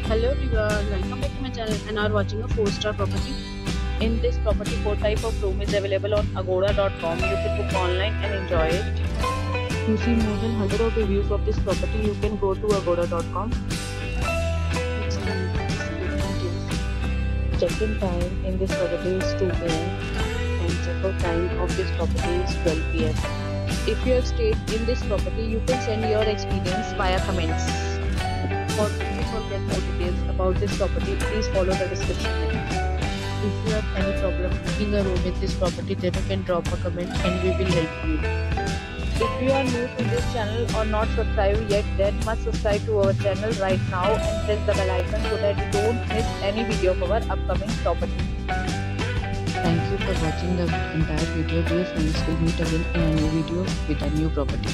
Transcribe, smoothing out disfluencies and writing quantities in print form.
Hello everyone, welcome back to my channel and are watching a 4-star property. In this property, 4 type of room is available on agoda.com. You can book online and enjoy it. To see more than 100 of reviews of this property, you can go to agoda.com. Check-in time in this property is 2 p.m. and check-out time of this property is 12 p.m. If you have stayed in this property, you can send your experience via comments. For booking or get more details about this property, please follow the description link. If you have any problem booking a room in this property, then you can drop a comment and we will help you. If you are new to this channel or not subscribed yet, then must subscribe to our channel right now and press the bell icon so that you don't miss any video of our upcoming property. Thank you for watching the entire video. Dear friends, we'll meet again in a new video with a new property.